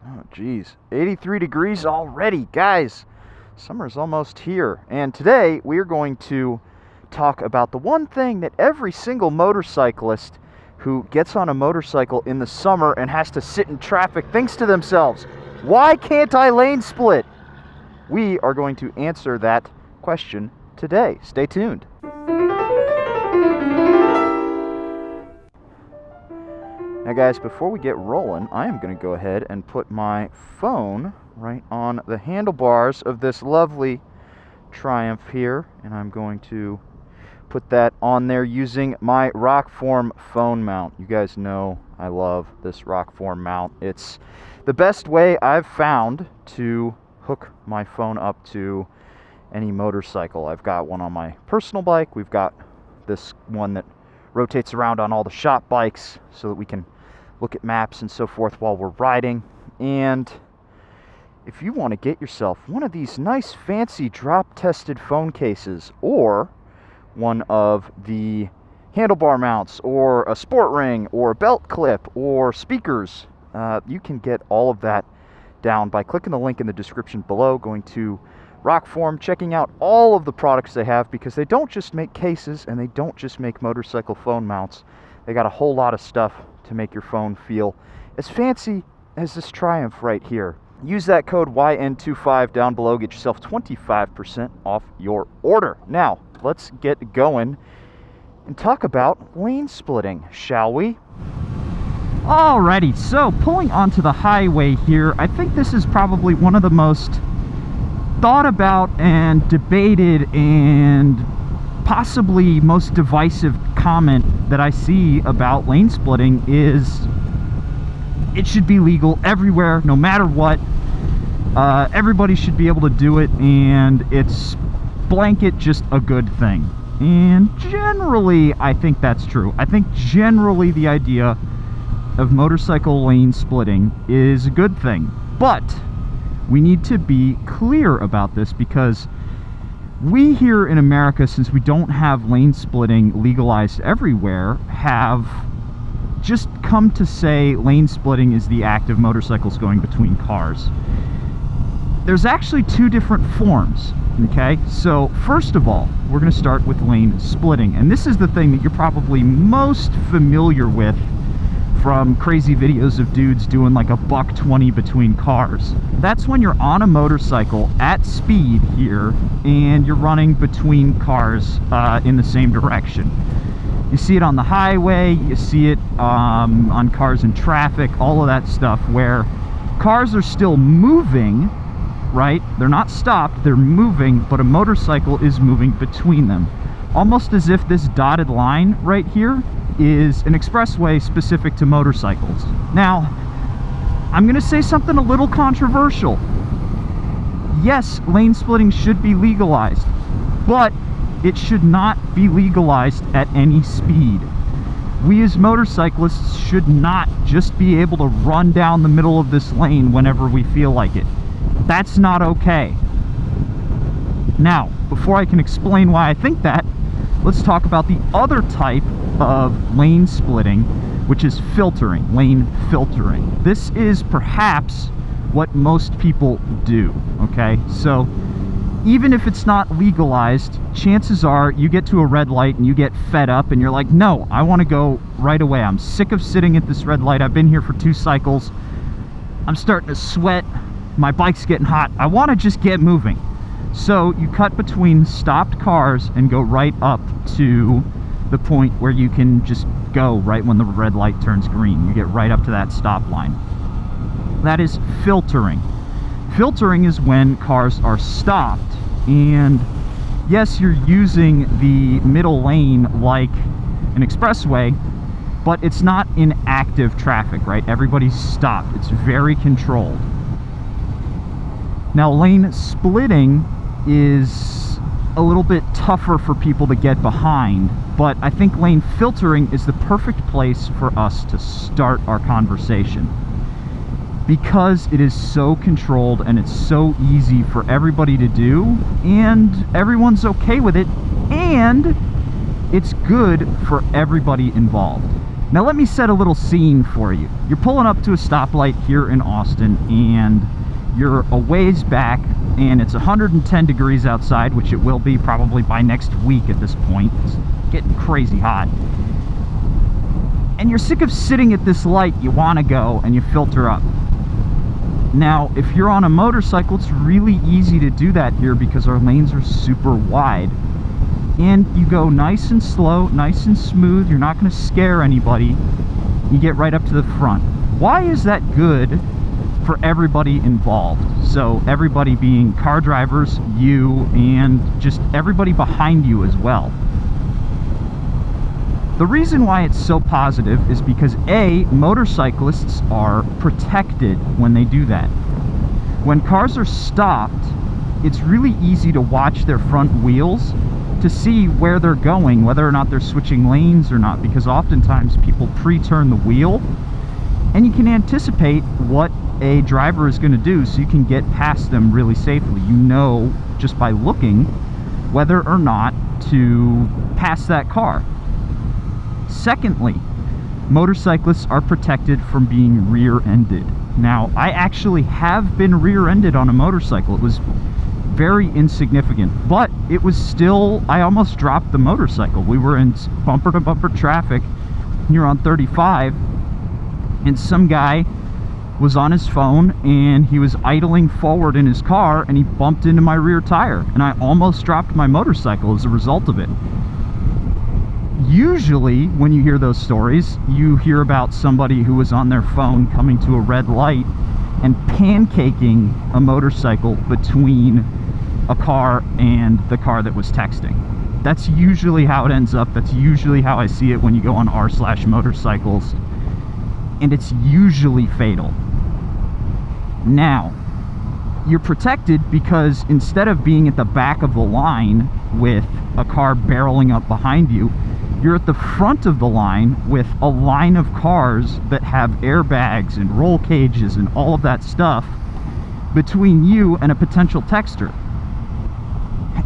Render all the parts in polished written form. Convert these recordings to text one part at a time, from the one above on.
Oh, geez. 83 degrees already, guys. Summer's almost here. And today we are going to talk about the one thing that every single motorcyclist who gets on a motorcycle in the summer and has to sit in traffic thinks to themselves, why can't I lane split? We are going to answer that question today. Stay tuned. Now guys, before we get rolling, I am going to go ahead and put my phone right on the handlebars of this lovely Triumph here, and I'm going to put that on there using my Rokform phone mount. You guys know I love this Rokform mount. It's the best way I've found to hook my phone up to any motorcycle. I've got one on my personal bike. We've got this one that rotates around on all the shop bikes so that we can look at maps and so forth while we're riding. And if you want to get yourself one of these nice fancy drop tested phone cases, or one of the handlebar mounts, or a sport ring, or a belt clip, or speakers, you can get all of that down by clicking the link in the description below, going to Rokform, checking out all of the products they have, because they don't just make cases and they don't just make motorcycle phone mounts. They got a whole lot of stuff to make your phone feel as fancy as this Triumph right here. Use that code YN25 down below, get yourself 25% off your order. Now, let's get going and talk about lane splitting, shall we? Alrighty, so pulling onto the highway here, I think this is probably one of the most thought about and debated and possibly most divisive comment that I see about lane splitting is it should be legal everywhere, no matter what. Everybody should be able to do it, and it's blanket just a good thing. And generally, I think that's true. I think generally the idea of motorcycle lane splitting is a good thing. But we need to be clear about this, because we here in America, since we don't have lane splitting legalized everywhere, have just come to say lane splitting is the act of motorcycles going between cars. There's actually two different forms, okay? So first of all, we're going to start with lane splitting, and this is the thing that you're probably most familiar with from crazy videos of dudes doing like a $1.20 between cars. That's when you're on a motorcycle at speed here and you're running between cars in the same direction. You see it on the highway, you see it on cars in traffic, all of that stuff, where cars are still moving, right? They're not stopped, they're moving, but a motorcycle is moving between them. Almost as if this dotted line right here is an expressway specific to motorcycles. Now, I'm going to say something a little controversial. Yes, lane splitting should be legalized, but it should not be legalized at any speed. We as motorcyclists should not just be able to run down the middle of this lane whenever we feel like it. That's not okay. Now, before I can explain why I think that, let's talk about the other type of lane splitting, which is filtering, lane filtering. This is perhaps what most people do, okay? So even if it's not legalized, chances are you get to a red light and you get fed up and you're like, no, I want to go right away. I'm sick of sitting at this red light. I've been here for 2 cycles. I'm starting to sweat. My bike's getting hot. I want to just get moving. So you cut between stopped cars and go right up to the point where you can just go right when the red light turns green. You get right up to that stop line. That is filtering. Filtering is when cars are stopped, and yes, you're using the middle lane like an expressway, but it's not in active traffic, right? Everybody's stopped. It's very controlled. Now, lane splitting is a little bit tougher for people to get behind, but I think lane filtering is the perfect place for us to start our conversation, because it is so controlled and it's so easy for everybody to do, and everyone's okay with it, and it's good for everybody involved. Now let me set a little scene for you. You're pulling up to a stoplight here in Austin, and you're a ways back, and it's 110 degrees outside, which it will be probably by next week at this point. It's getting crazy hot. And you're sick of sitting at this light, you want to go, and you filter up. Now, if you're on a motorcycle, it's really easy to do that here because our lanes are super wide. And you go nice and slow, nice and smooth. You're not going to scare anybody. You get right up to the front. Why is that good for everybody involved? So everybody being car drivers, you, and just everybody behind you as well. The reason why it's so positive is because A, motorcyclists are protected when they do that. When cars are stopped, it's really easy to watch their front wheels to see where they're going, whether or not they're switching lanes or not, because oftentimes people pre-turn the wheel, and you can anticipate what a driver is going to do so you can get past them really safely. You know just by looking whether or not to pass that car. Secondly, motorcyclists are protected from being rear-ended. Now, I actually have been rear-ended on a motorcycle. It was very insignificant, but it was still, I almost dropped the motorcycle. We were in bumper-to-bumper traffic here on 35, and some guy was on his phone, and he was idling forward in his car, and he bumped into my rear tire, and I almost dropped my motorcycle as a result of it. Usually, when you hear those stories, you hear about somebody who was on their phone coming to a red light and pancaking a motorcycle between a car and the car that was texting. That's usually how it ends up. That's usually how I see it when you go on r/motorcycles, and it's usually fatal. Now, you're protected because instead of being at the back of the line with a car barreling up behind you, you're at the front of the line with a line of cars that have airbags and roll cages and all of that stuff between you and a potential texter.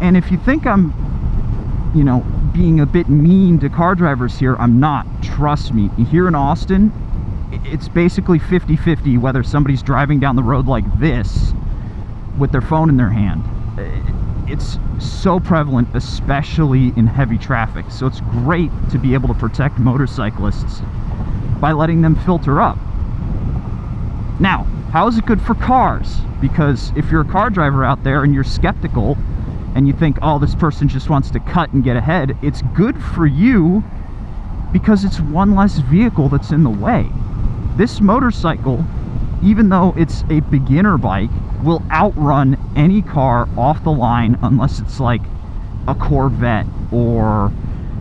And if you think I'm, you know, being a bit mean to car drivers here, I'm not. Trust me. Here in Austin, it's basically 50-50 whether somebody's driving down the road like this with their phone in their hand. It's so prevalent, especially in heavy traffic. So it's great to be able to protect motorcyclists by letting them filter up. Now, how is it good for cars? Because if you're a car driver out there and you're skeptical and you think, oh, this person just wants to cut and get ahead, it's good for you because it's one less vehicle that's in the way. This motorcycle, even though it's a beginner bike, will outrun any car off the line unless it's like a Corvette or,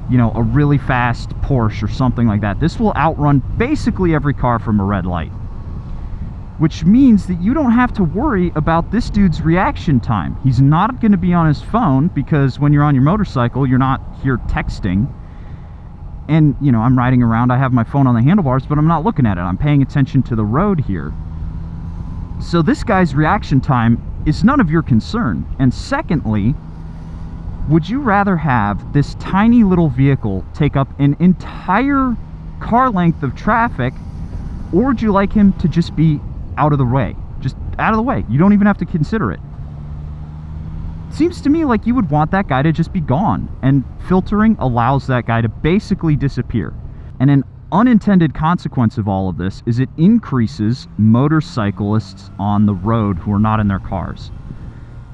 you know, a really fast Porsche or something like that. This will outrun basically every car from a red light, which means that you don't have to worry about this dude's reaction time. He's not going to be on his phone because when you're on your motorcycle, you're not here texting. And, you know, I'm riding around, I have my phone on the handlebars, but I'm not looking at it. I'm paying attention to the road here. So this guy's reaction time is none of your concern. And secondly, would you rather have this tiny little vehicle take up an entire car length of traffic, or would you like him to just be out of the way? Just out of the way. You don't even have to consider it. Seems to me like you would want that guy to just be gone, and filtering allows that guy to basically disappear. And an unintended consequence of all of this is it increases motorcyclists on the road who are not in their cars.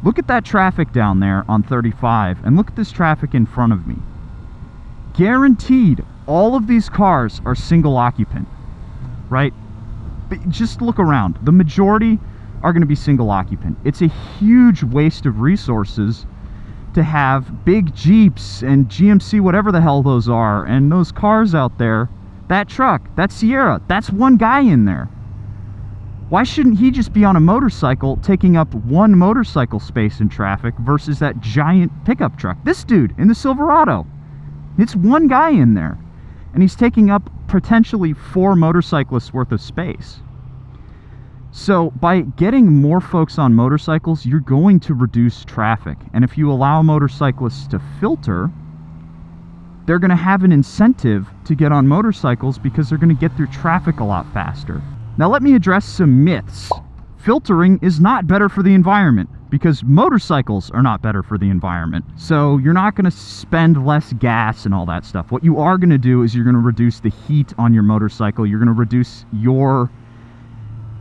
Look at that traffic down there on 35, and look at this traffic in front of me. Guaranteed, all of these cars are single occupant, right? But just look around. The majority are going to be single occupant. It's a huge waste of resources to have big Jeeps and GMC, whatever the hell those are, and those cars out there. That truck, that Sierra, that's one guy in there. Why shouldn't he just be on a motorcycle taking up one motorcycle space in traffic versus that giant pickup truck? This dude in the Silverado, it's one guy in there, and he's taking up potentially 4 motorcyclists worth of space. So by getting more folks on motorcycles, you're going to reduce traffic. And if you allow motorcyclists to filter, they're going to have an incentive to get on motorcycles because they're going to get through traffic a lot faster. Now let me address some myths. Filtering is not better for the environment because motorcycles are not better for the environment. So you're not going to spend less gas and all that stuff. What you are going to do is you're going to reduce the heat on your motorcycle. You're going to reduce your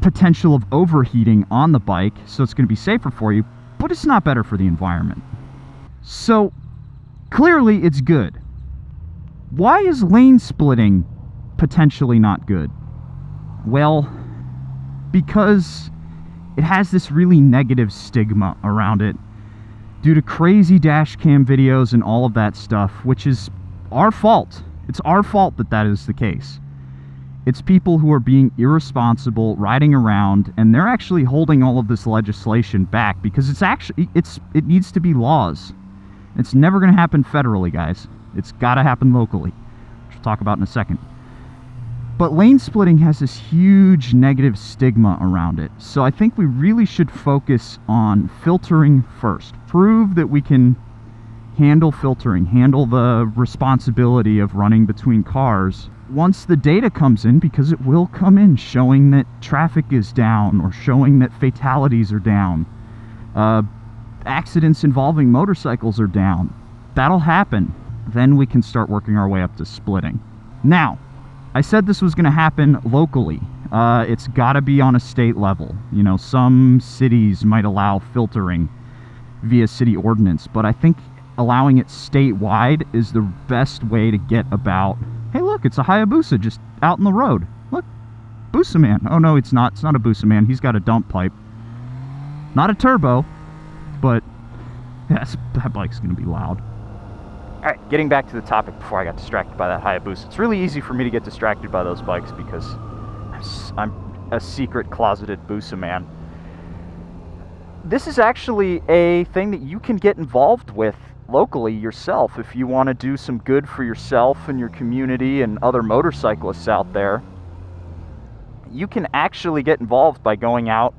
potential of overheating on the bike, so it's going to be safer for you, but it's not better for the environment. So clearly it's good. Why is lane splitting potentially not good? Well, because it has this really negative stigma around it due to crazy dash cam videos and all of that stuff, which is our fault. It's our fault that that is the case. It's people who are being irresponsible, riding around, and they're actually holding all of this legislation back because it needs to be laws. It's never going to happen federally, guys. It's got to happen locally, which we'll talk about in a second. But lane splitting has this huge negative stigma around it. So I think we really should focus on filtering first. Prove that we can handle filtering, handle the responsibility of running between cars. Once the data comes in, because it will come in showing that traffic is down or showing that fatalities are down, accidents involving motorcycles are down, that'll happen. Then we can start working our way up to splitting. Now, I said this was going to happen locally. It's got to be on a state level. You know, some cities might allow filtering via city ordinance, but I think allowing it statewide is the best way to get about, hey look, it's a Hayabusa just out in the road. Look, Busa Man. Oh no, it's not. It's not a Busa Man. He's got a dump pipe. Not a turbo, but yes, that bike's going to be loud. Alright, getting back to the topic before I got distracted by that Hayabusa. It's really easy for me to get distracted by those bikes because I'm a secret closeted Busa man. This is actually a thing that you can get involved with locally yourself if you want to do some good for yourself and your community and other motorcyclists out there. You can actually get involved by going out,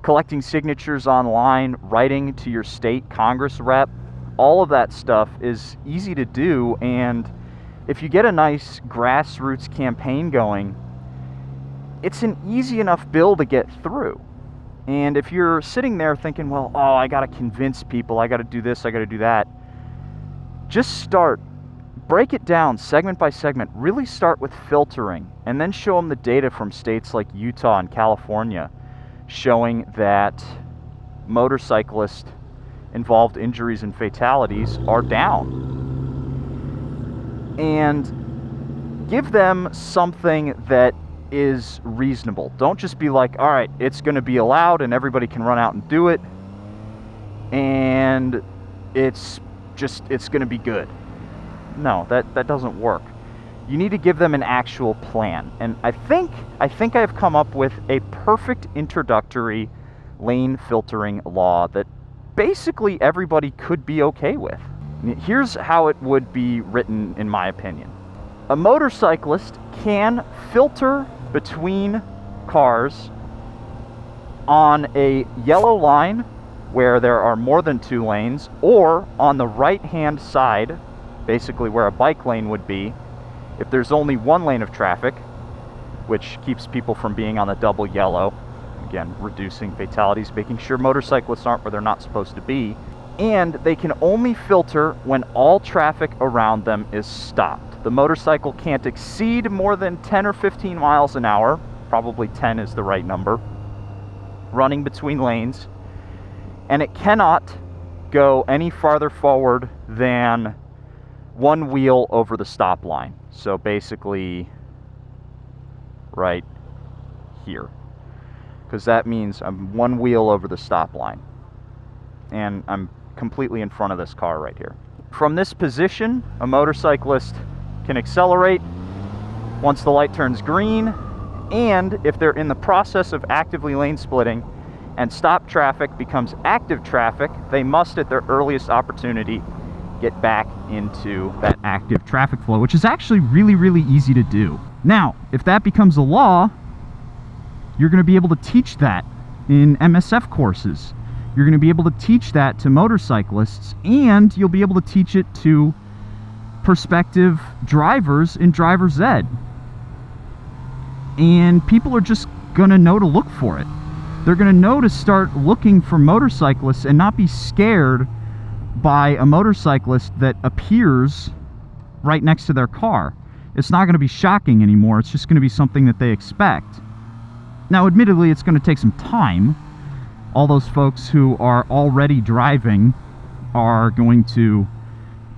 collecting signatures online, writing to your state Congress rep. All of that stuff is easy to do, and if you get a nice grassroots campaign going, it's an easy enough bill to get through. And if you're sitting there thinking, well, oh, I gotta convince people, I gotta do this, I gotta do that, just start. Break it down segment by segment. Really start with filtering, and then show them the data from states like Utah and California showing that motorcyclists involved injuries and fatalities are down, and give them something that is reasonable. Don't just be like, all right, it's going to be allowed and everybody can run out and do it and it's going to be good. No, that doesn't work. You need to give them an actual plan, and I think I've come up with a perfect introductory lane filtering law that basically everybody could be okay with. Here's how it would be written, in my opinion. A motorcyclist can filter between cars on a yellow line where there are more than 2 lanes, or on the right-hand side, basically where a bike lane would be, if there's only 1 lane of traffic, which keeps people from being on the double yellow. Again, reducing fatalities, making sure motorcyclists aren't where they're not supposed to be. And they can only filter when all traffic around them is stopped. The motorcycle can't exceed more than 10 or 15 miles an hour, probably 10 is the right number, running between lanes. And it cannot go any farther forward than 1 wheel over the stop line. So basically, right here. Because that means I'm 1 wheel over the stop line. And I'm completely in front of this car right here. From this position, a motorcyclist can accelerate once the light turns green, and if they're in the process of actively lane splitting and stop traffic becomes active traffic, they must, at their earliest opportunity, get back into that active traffic flow, which is actually really, really easy to do. Now, if that becomes a law, you're going to be able to teach that in MSF courses. You're going to be able to teach that to motorcyclists, and you'll be able to teach it to prospective drivers in driver's ed. And people are just gonna know to look for it. They're gonna know to start looking for motorcyclists and not be scared by a motorcyclist that appears right next to their car. It's not gonna be shocking anymore. It's just gonna be something that they expect. Now, admittedly, it's gonna take some time. All those folks who are already driving are going to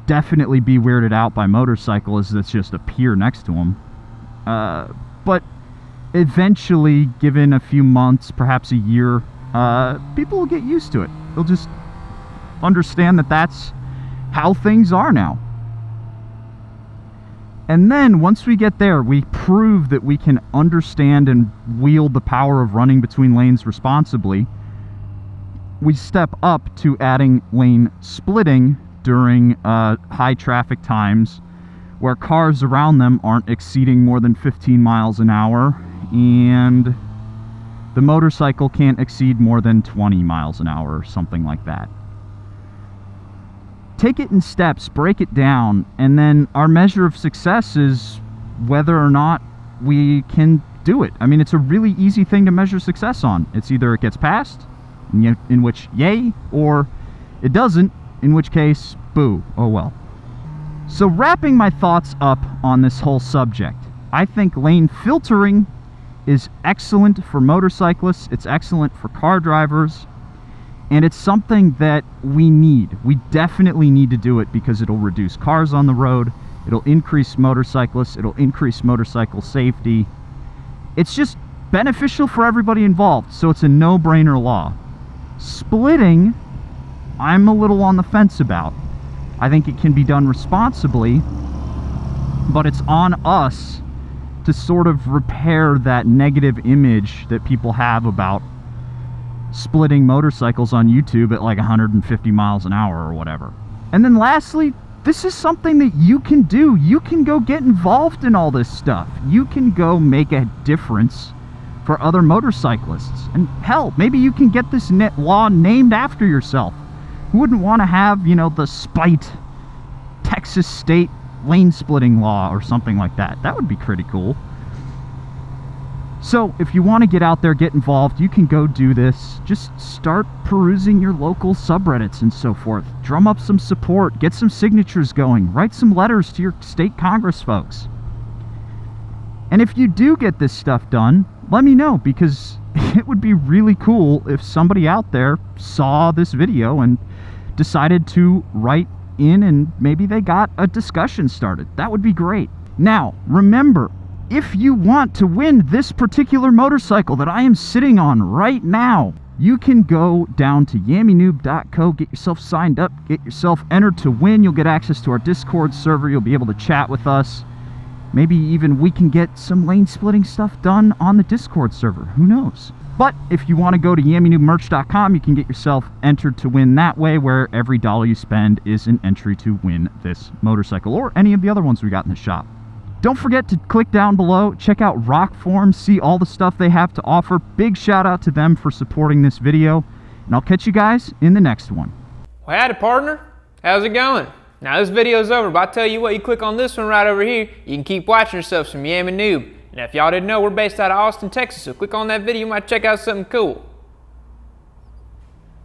definitely be weirded out by motorcyclists that just appear next to them. But eventually, given a few months, perhaps a year, people will get used to it. They'll just understand that that's how things are now. And then once we get there, we prove that we can understand and wield the power of running between lanes responsibly. We step up to adding lane splitting during high traffic times where cars around them aren't exceeding more than 15 miles an hour and the motorcycle can't exceed more than 20 miles an hour or something like that. Take it in steps, break it down, and then our measure of success is whether or not we can do it. I mean, it's a really easy thing to measure success on. It's either it gets passed, in which yay, or it doesn't, in which case, boo, oh well. So wrapping my thoughts up on this whole subject, I think lane filtering is excellent for motorcyclists, it's excellent for car drivers, and it's something that we need. We definitely need to do it because it'll reduce cars on the road, it'll increase motorcyclists, it'll increase motorcycle safety. It's just beneficial for everybody involved, so it's a no-brainer law. Splitting, I'm a little on the fence about. I think it can be done responsibly, but it's on us to sort of repair that negative image that people have about splitting motorcycles on YouTube at like 150 miles an hour or whatever. And then lastly, this is something that you can do. You can go get involved in all this stuff. You can go make a difference for other motorcyclists. And hell, maybe you can get this law named after yourself. Who wouldn't want to have, you know, the Spite Texas state lane splitting law or something like that? That would be pretty cool. So if you want to get out there, get involved, you can go do this. Just start perusing your local subreddits and so forth. Drum up some support, get some signatures going, write some letters to your state Congress folks. And if you do get this stuff done, let me know, because it would be really cool if somebody out there saw this video and decided to write in and maybe they got a discussion started. That would be great. Now, remember, if you want to win this particular motorcycle that I am sitting on right now, you can go down to yammienoob.co, get yourself signed up, get yourself entered to win. You'll get access to our Discord server. You'll be able to chat with us. Maybe even we can get some lane splitting stuff done on the Discord server. Who knows? But if you want to go to yammieenoobmerch.com, you can get yourself entered to win that way, where every dollar you spend is an entry to win this motorcycle or any of the other ones we got in the shop. Don't forget to click down below, check out Rokform, see all the stuff they have to offer. Big shout out to them for supporting this video, and I'll catch you guys in the next one. Well, howdy partner, how's it going? Now this video's over, but I tell you what, you click on this one right over here, you can keep watching yourself some Yammie Noob. And if y'all didn't know, we're based out of Austin, Texas, so click on that video, you might check out something cool.